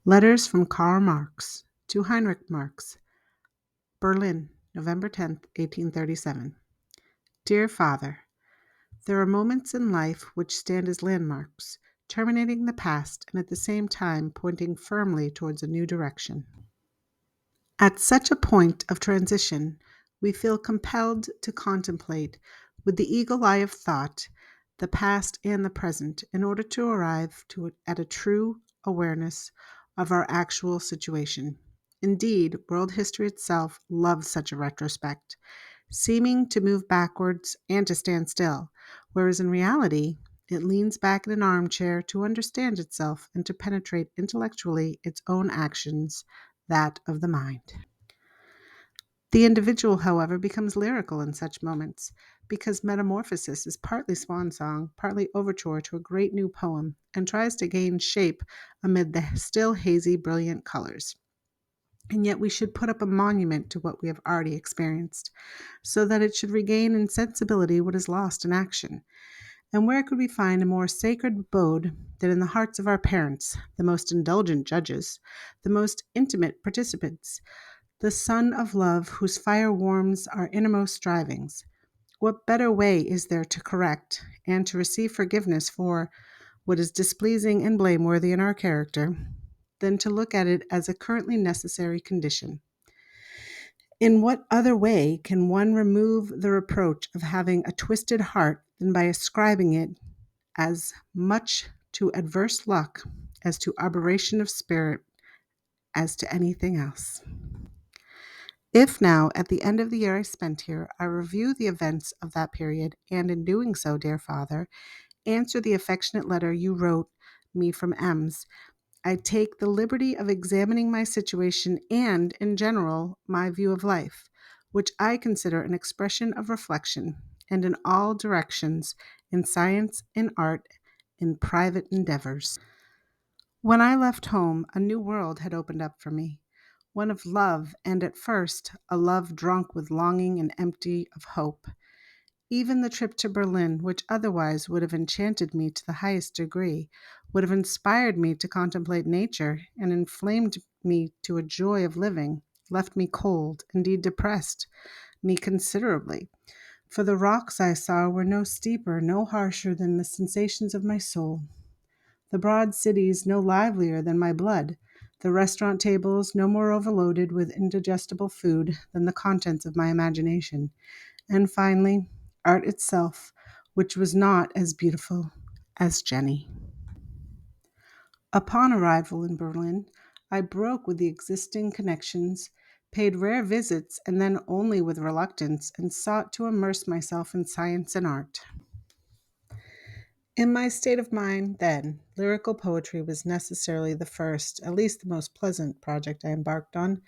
Letters from Karl Marx to Heinrich Marx, Berlin, November 10th, 1837. Dear Father, there are moments in life which stand as landmarks, terminating the past and at the same time pointing firmly towards a new direction. At such a point of transition, we feel compelled to contemplate, with the eagle eye of thought, the past and the present in order to arrive at a true awareness of our actual situation. Indeed, world history itself loves such a retrospect, seeming to move backwards and to stand still, whereas in reality, it leans back in an armchair to understand itself and to penetrate intellectually its own actions, that of the mind. The individual, however, becomes lyrical in such moments, because metamorphosis is partly swan song, partly overture to a great new poem, and tries to gain shape amid the still hazy, brilliant colors. And yet we should put up a monument to what we have already experienced, so that it should regain in sensibility what is lost in action. And where could we find a more sacred abode than in the hearts of our parents, the most indulgent judges, the most intimate participants, the sun of love whose fire warms our innermost strivings? What better way is there to correct and to receive forgiveness for what is displeasing and blameworthy in our character than to look at it as a currently necessary condition? In what other way can one remove the reproach of having a twisted heart than by ascribing it as much to adverse luck as to aberration of spirit as to anything else? If now, at the end of the year I spent here, I review the events of that period, and in doing so, dear Father, answer the affectionate letter you wrote me from Ems, I take the liberty of examining my situation and, in general, my view of life, which I consider an expression of reflection, and in all directions, in science, in art, in private endeavors. When I left home, a new world had opened up for me, one of love, and at first, a love drunk with longing and empty of hope. Even the trip to Berlin, which otherwise would have enchanted me to the highest degree, would have inspired me to contemplate nature, and inflamed me to a joy of living, left me cold, indeed depressed me considerably. For the rocks I saw were no steeper, no harsher than the sensations of my soul. The broad cities no livelier than my blood, the restaurant tables no more overloaded with indigestible food than the contents of my imagination, and finally, art itself, which was not as beautiful as Jenny. Upon arrival in Berlin, I broke with the existing connections, paid rare visits, and then only with reluctance, and sought to immerse myself in science and art. In my state of mind, then, lyrical poetry was necessarily the first, at least the most pleasant project I embarked on,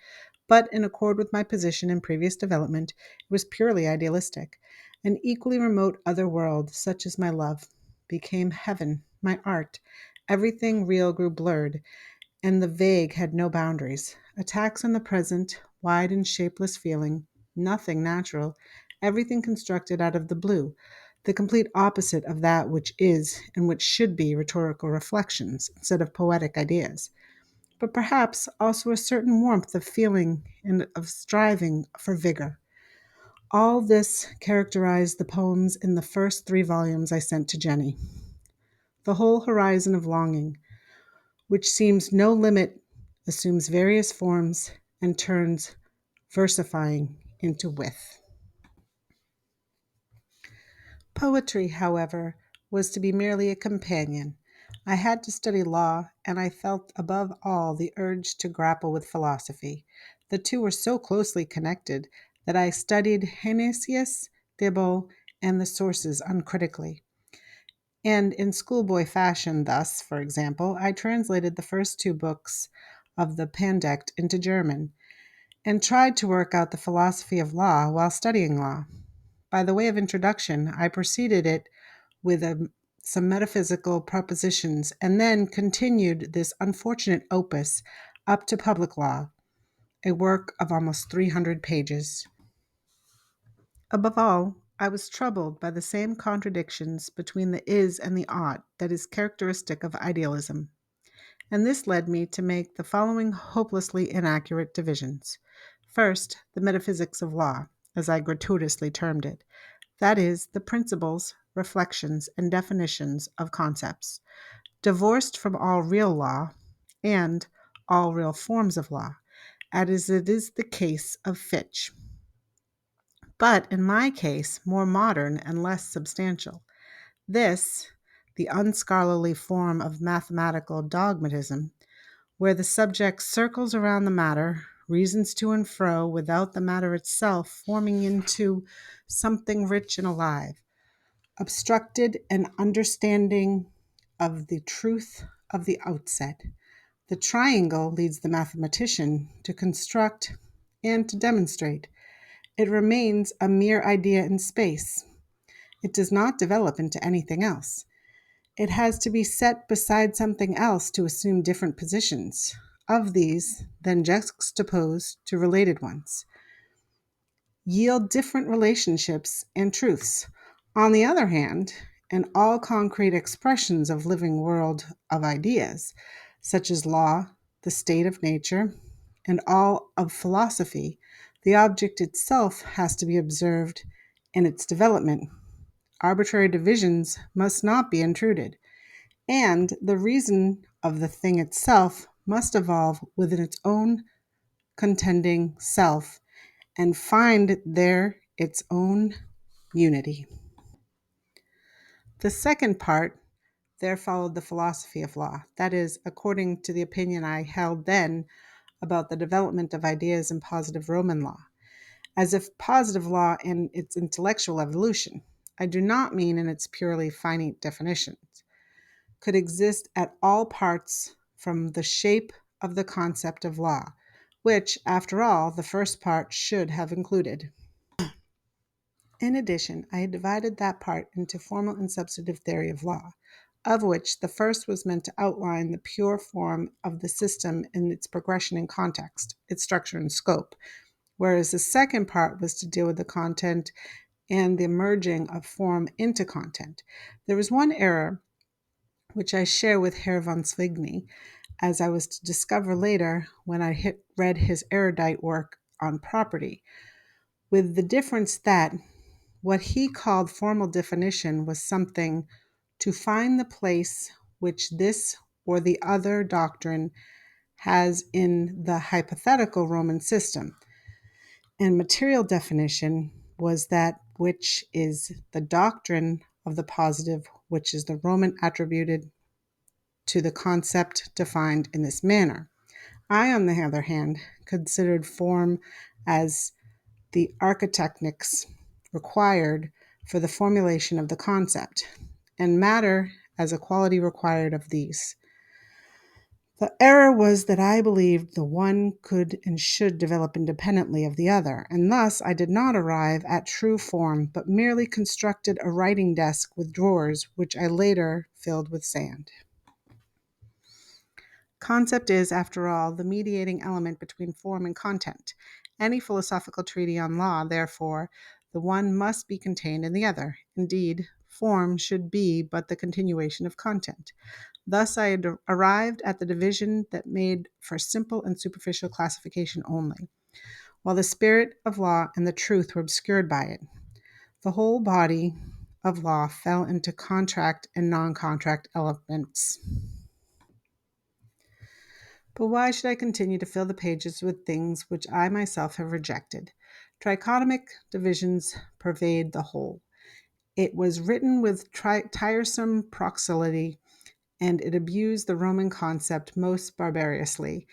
but in accord with my position and previous development, it was purely idealistic. An equally remote other world, such as my love, became heaven, my art. Everything real grew blurred, and the vague had no boundaries. Attacks on the present, wide and shapeless feeling, nothing natural, everything constructed out of the blue, the complete opposite of that which is and which should be rhetorical reflections instead of poetic ideas, but perhaps also a certain warmth of feeling and of striving for vigor. All this characterized the poems in the first 3 volumes I sent to Jenny. The whole horizon of longing, which seems no limit, assumes various forms and turns versifying into width. Poetry, however, was to be merely a companion. I had to study law, and I felt above all the urge to grapple with philosophy. The two were so closely connected that I studied Heinesius, Dibble, and the sources uncritically. And in schoolboy fashion, thus, for example, I translated the first 2 books of the Pandect into German, and tried to work out the philosophy of law while studying law. By the way of introduction, I preceded it with some metaphysical propositions, and then continued this unfortunate opus up to public law, a work of almost 300 pages. Above all, I was troubled by the same contradictions between the is and the ought that is characteristic of idealism. and this led me to make the following hopelessly inaccurate divisions. First, the metaphysics of law, as I gratuitously termed it, that is, the principles, reflections, and definitions of concepts, divorced from all real law and all real forms of law, as it is the case of Fichte, but in my case, more modern and less substantial. This, the unscholarly form of mathematical dogmatism, where the subject circles around the matter, reasons to and fro without the matter itself forming into something rich and alive, obstructed an understanding of the truth of the outset. The triangle leads the mathematician to construct and to demonstrate. It remains a mere idea in space. It does not develop into anything else. It has to be set beside something else to assume different positions. Of these, then juxtaposed to related ones, yield different relationships and truths. On the other hand, in all concrete expressions of living world of ideas, such as law, the state of nature, and all of philosophy, the object itself has to be observed in its development. Arbitrary divisions must not be intruded, and the reason of the thing itself must evolve within its own contending self and find there its own unity. The second part there followed the philosophy of law, that is, according to the opinion I held then about the development of ideas in positive Roman law, as if positive law in its intellectual evolution, I do not mean in its purely finite definitions, could exist at all parts from the shape of the concept of law, which, after all, the first part should have included. In addition, I had divided that part into formal and substantive theory of law, of which the first was meant to outline the pure form of the system in its progression and context, its structure and scope, whereas the second part was to deal with the content and the merging of form into content. There was one error which I share with Herr von Zwingli, as I was to discover later when I read his erudite work on property, with the difference that what he called formal definition was something to find the place which this or the other doctrine has in the hypothetical Roman system, and material definition was that which is the doctrine of the positive, which is the Roman attributed to the concept defined in this manner. I, on the other hand, considered form as the architectonics required for the formulation of the concept, and matter as a quality required of these. The error was that I believed the one could and should develop independently of the other, and thus I did not arrive at true form, but merely constructed a writing desk with drawers, which I later filled with sand. Concept is, after all, the mediating element between form and content. Any philosophical treatise on law, therefore, the one must be contained in the other. Indeed, form should be but the continuation of content. Thus I had arrived at the division that made for simple and superficial classification only, while the spirit of law and the truth were obscured by it. The whole body of law fell into contract and non-contract elements. But why should I continue to fill the pages with things which I myself have rejected? Trichotomic divisions pervade the whole. It was written with tiresome prolixity, and it abused the Roman concept most barbarously,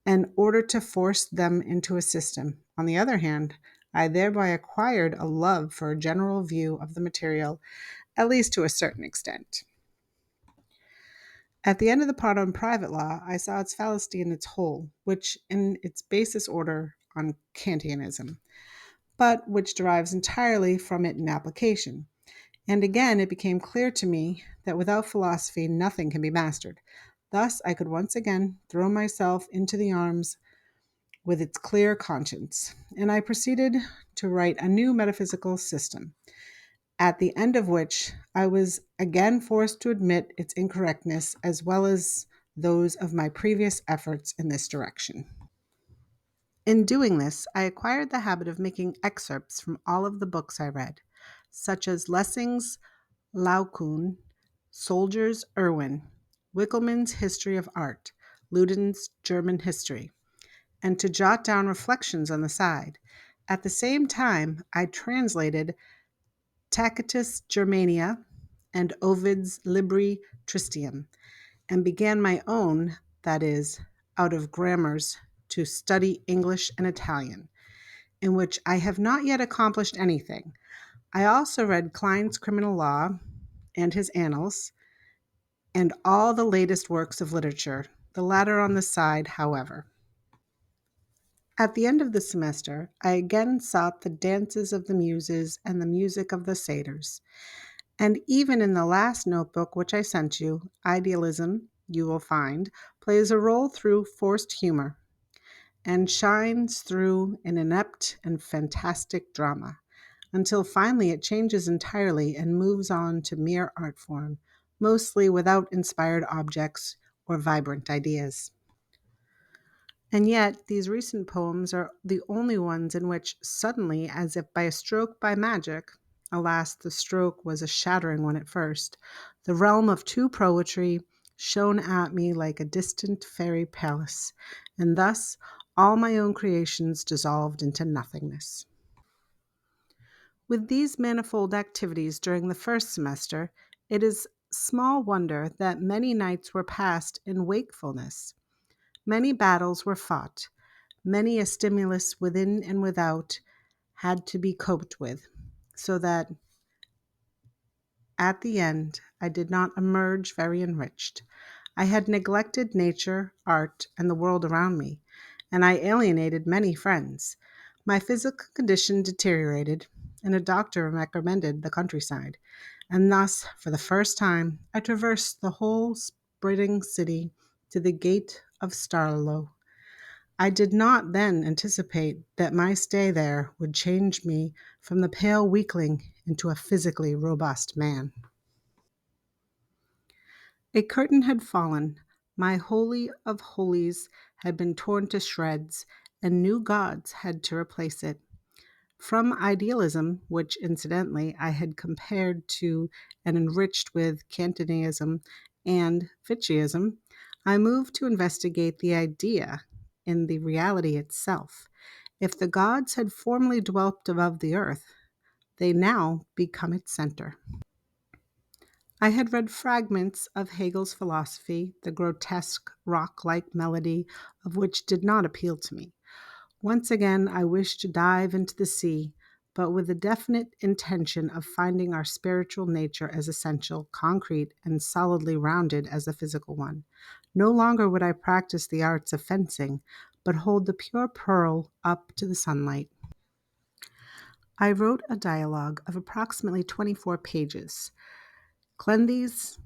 in order to force them into a system. On the other hand, I thereby acquired a love for a general view of the material, at least to a certain extent. At the end of the part on private law, I saw its fallacy in its whole, which in its basis order on Kantianism, but which derives entirely from it in application. And again, it became clear to me that without philosophy, nothing can be mastered. Thus, I could once again throw myself into the arms with its clear conscience, and I proceeded to write a new metaphysical system, at the end of which I was again forced to admit its incorrectness as well as those of my previous efforts in this direction. In doing this, I acquired the habit of making excerpts from all of the books I read, such as Lessing's Laocoon, Soldier's Irwin, Wickelmann's History of Art, Luden's German History, and to jot down reflections on the side. At the same time, I translated Tacitus' Germania and Ovid's Libri Tristium, and began my own, that is, out of grammars, to study English and Italian, in which I have not yet accomplished anything. I also read Klein's Criminal Law and his Annals, and all the latest works of literature, the latter on the side, however. At the end of the semester, I again sought the dances of the muses and the music of the satyrs. And even in the last notebook which I sent you, idealism, you will find, plays a role through forced humor and shines through an inept and fantastic drama, until finally it changes entirely and moves on to mere art form, mostly without inspired objects or vibrant ideas. And yet, these recent poems are the only ones in which, suddenly, as if by a stroke by magic, alas, the stroke was a shattering one at first, the realm of true poetry shone at me like a distant fairy palace, and thus all my own creations dissolved into nothingness. With these manifold activities during the first semester, it is small wonder that many nights were passed in wakefulness. Many battles were fought, many a stimulus within and without had to be coped with, so that at the end I did not emerge very enriched. I had neglected nature, art, and the world around me, and I alienated many friends. My physical condition deteriorated, and a doctor recommended the countryside, and thus, for the first time, I traversed the whole spreading city to the gate of Starlow. I did not then anticipate that my stay there would change me from the pale weakling into a physically robust man. A curtain had fallen, my holy of holies had been torn to shreds, and new gods had to replace it. From idealism, which incidentally I had compared to and enriched with Kantianism and Fichteism, I moved to investigate the idea in the reality itself. If the gods had formerly dwelt above the earth, they now become its center. I had read fragments of Hegel's philosophy, the grotesque, rock-like melody of which did not appeal to me. Once again, I wished to dive into the sea, but with the definite intention of finding our spiritual nature as essential, concrete, and solidly rounded as the physical one. No longer would I practice the arts of fencing, but hold the pure pearl up to the sunlight. I wrote a dialogue of approximately 24 pages. Cleanthese,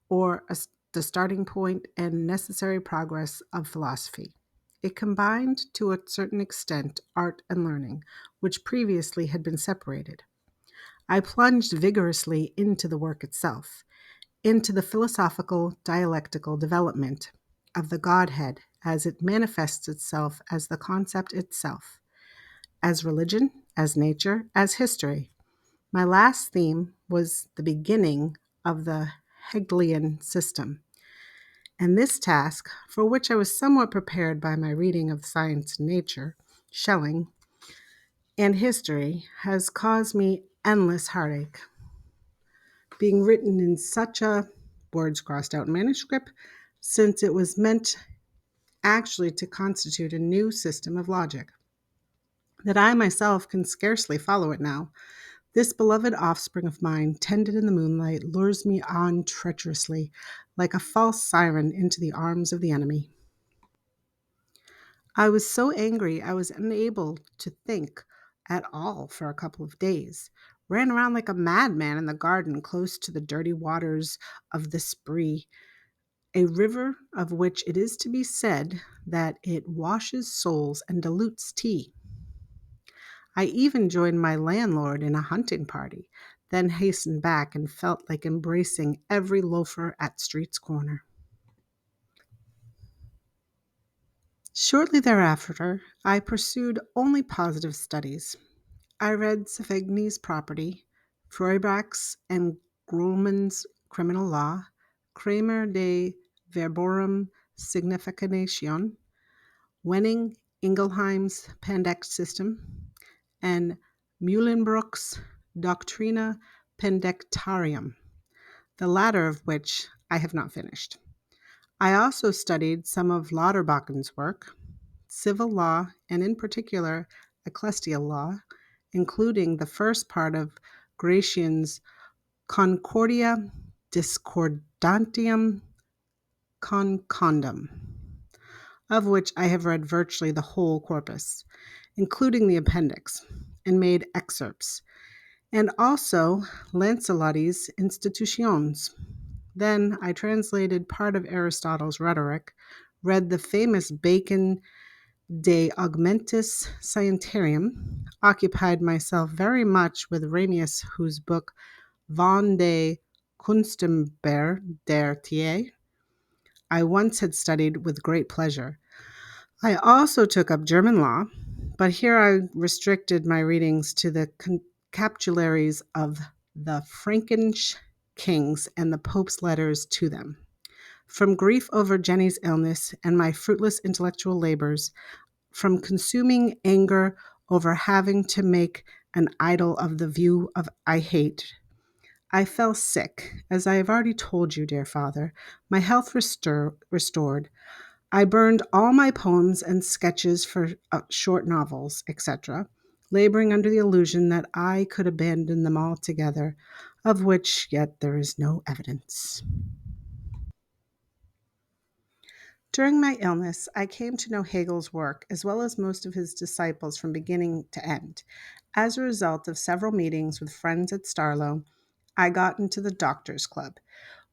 the starting point and necessary progress of philosophy. It combined, to a certain extent, art and learning, which previously had been separated. I plunged vigorously into the work itself, into the philosophical, dialectical development of the Godhead as it manifests itself as the concept itself, as religion, as nature, as history. My last theme was the beginning of the Hegelian system. And this task, for which I was somewhat prepared by my reading of Science and Nature, Schelling, and history, has caused me endless heartache. Being written in such a words crossed out manuscript, since it was meant actually to constitute a new system of logic, that I myself can scarcely follow it now. This beloved offspring of mine, tended in the moonlight, lures me on treacherously, like a false siren into the arms of the enemy. I was so angry I was unable to think at all for a couple of days. Ran around like a madman in the garden close to the dirty waters of the Spree, a river of which it is to be said that it washes souls and dilutes tea. I even joined my landlord in a hunting party, then hastened back and felt like embracing every loafer at street's corner. Shortly thereafter, I pursued only positive studies. I read Savigny's Property, Feuerbach's and Grumman's Criminal Law, Kramer de Verborum Signification, Wenning Ingelheim's Pandect System, and Muhlenbruck's Doctrina Pandectarium, the latter of which I have not finished. I also studied some of Lauterbachen's work, civil law, and in particular, ecclesial law, including the first part of Gratian's Concordia Discordantium Concondum, of which I have read virtually the whole corpus, including the appendix, and made excerpts, and also Lancelotti's Institutions. Then I translated part of Aristotle's Rhetoric, read the famous Bacon De Augmentis Scientiarum, occupied myself very much with Ramius, whose book Von de Kunstembare der Tie I once had studied with great pleasure. I also took up German law, but here I restricted my readings to the capitularies of the Frankish kings and the Pope's letters to them. From grief over Jenny's illness and my fruitless intellectual labors, from consuming anger over having to make an idol of the view of I hate, I fell sick, as I have already told you, dear father, my health restored. I burned all my poems and sketches for short novels, etc., laboring under the illusion that I could abandon them altogether, of which yet there is no evidence. During my illness, I came to know Hegel's work as well as most of his disciples from beginning to end. As a result of several meetings with friends at Starlow, I got into the Doctors' Club,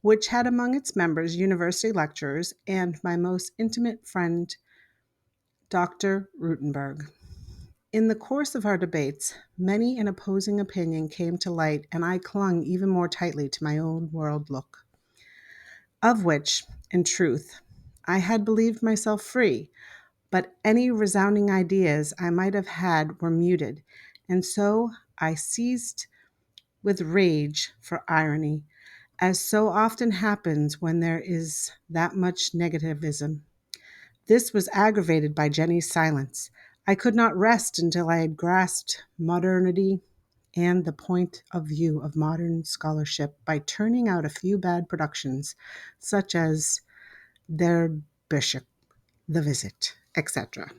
which had among its members university lecturers and my most intimate friend, Dr. Rutenberg. In the course of our debates, many an opposing opinion came to light, and I clung even more tightly to my own world look, of which, in truth, I had believed myself free, but any resounding ideas I might have had were muted, and so I seized with rage for irony, as so often happens when there is that much negativism. This was aggravated by Jenny's silence. I could not rest until I had grasped modernity and the point of view of modern scholarship by turning out a few bad productions, such as Der Bishop, The Visit, etc.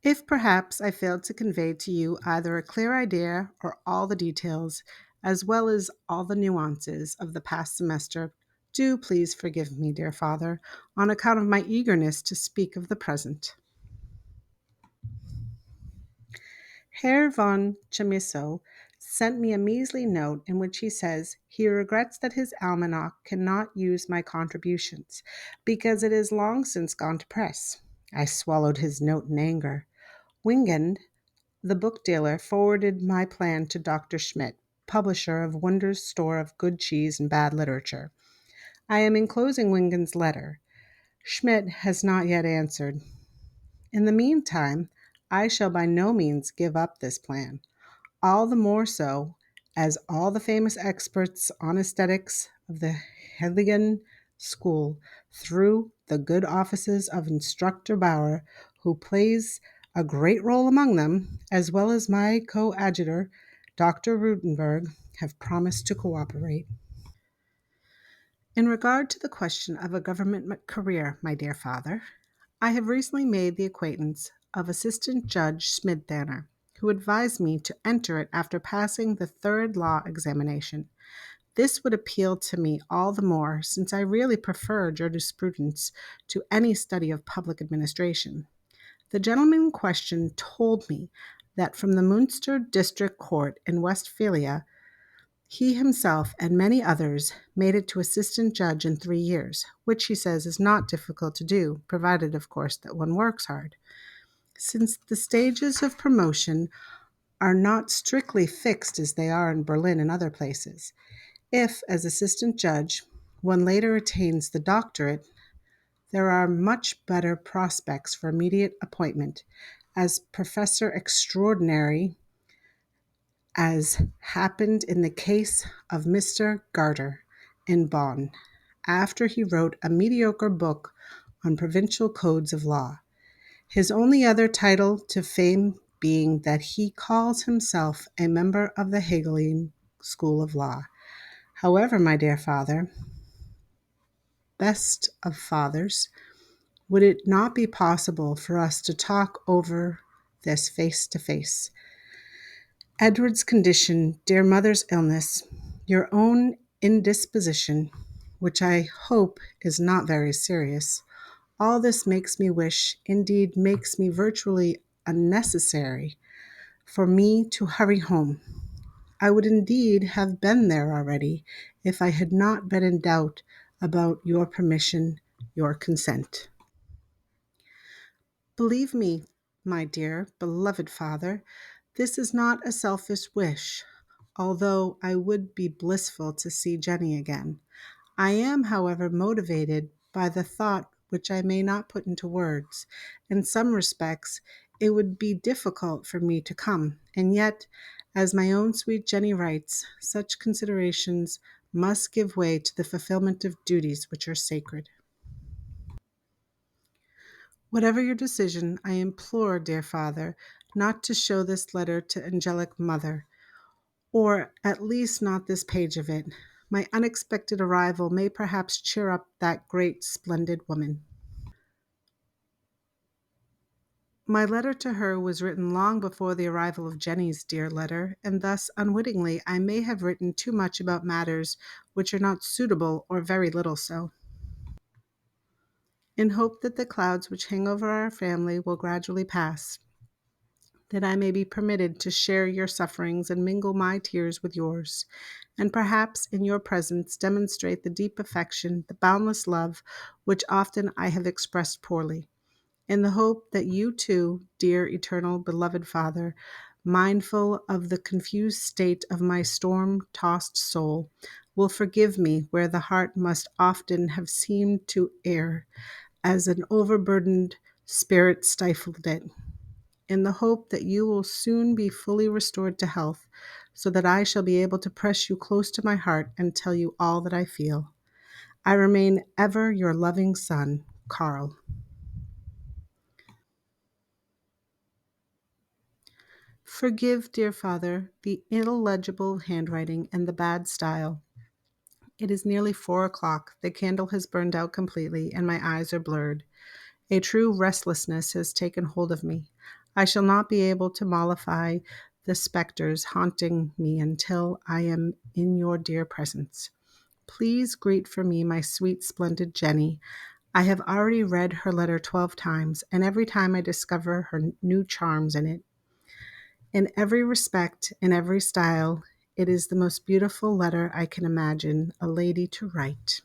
If perhaps I failed to convey to you either a clear idea or all the details, as well as all the nuances of the past semester, do please forgive me, dear Father, on account of my eagerness to speak of the present. Herr von Chamisso sent me a measly note in which he says he regrets that his almanac cannot use my contributions, because it has long since gone to press. I swallowed his note in anger. Wingand, the book dealer, forwarded my plan to Dr. Schmidt, publisher of Wunder's store of good cheese and bad literature. I am enclosing Wingand's letter. Schmidt has not yet answered. In the meantime, I shall by no means give up this plan, all the more so as all the famous experts on aesthetics of the Hegelian school, through the good offices of Instructor Bauer, who plays a great role among them, as well as my coadjutor, Dr. Rutenberg, have promised to cooperate. In regard to the question of a government career, my dear father, I have recently made the acquaintance of Assistant Judge Smithaner, who advised me to enter it after passing the third law examination. This would appeal to me all the more since I really prefer jurisprudence to any study of public administration. The gentleman in question told me that from the Munster District Court in Westphalia, he himself and many others made it to assistant judge in 3 years, which he says is not difficult to do, provided, of course, that one works hard. Since the stages of promotion are not strictly fixed as they are in Berlin and other places, if, as assistant judge, one later attains the doctorate, There are much better prospects for immediate appointment as Professor Extraordinary, as happened in the case of Mr. Garter in Bonn, after he wrote a mediocre book on provincial codes of law, his only other title to fame being that he calls himself a member of the Hegelian school of law. However, my dear father, best of fathers, would it not be possible for us to talk over this face to face? Edward's condition, dear mother's illness, your own indisposition, which I hope is not very serious, all this makes me wish, indeed makes me virtually unnecessary, for me to hurry home. I would indeed have been there already if I had not been in doubt about your permission, your consent. Believe me, my dear, beloved father, this is not a selfish wish, although I would be blissful to see Jenny again. I am, however, motivated by the thought which I may not put into words. In some respects, it would be difficult for me to come, and yet, as my own sweet Jenny writes, such considerations must give way to the fulfillment of duties which are sacred. Whatever your decision, I implore, dear father, not to show this letter to angelic mother, or at least not this page of it. My unexpected arrival may perhaps cheer up that great, splendid woman. My letter to her was written long before the arrival of Jenny's dear letter, and thus, unwittingly, I may have written too much about matters which are not suitable or very little so. In hope that the clouds which hang over our family will gradually pass, that I may be permitted to share your sufferings and mingle my tears with yours, and perhaps in your presence demonstrate the deep affection, the boundless love, which often I have expressed poorly, in the hope that you too, dear eternal beloved Father, mindful of the confused state of my storm-tossed soul, will forgive me where the heart must often have seemed to err, as an overburdened spirit stifled it, in the hope that you will soon be fully restored to health, so that I shall be able to press you close to my heart and tell you all that I feel. I remain ever your loving son, Karl. Forgive, dear father, the illegible handwriting and the bad style. It is nearly 4 o'clock. The candle has burned out completely, and my eyes are blurred. A true restlessness has taken hold of me. I shall not be able to mollify the specters haunting me until I am in your dear presence. Please greet for me my sweet, splendid Jenny. I have already read her letter 12 times, and every time I discover her new charms in it. In every respect, in every style, it is the most beautiful letter I can imagine a lady to write.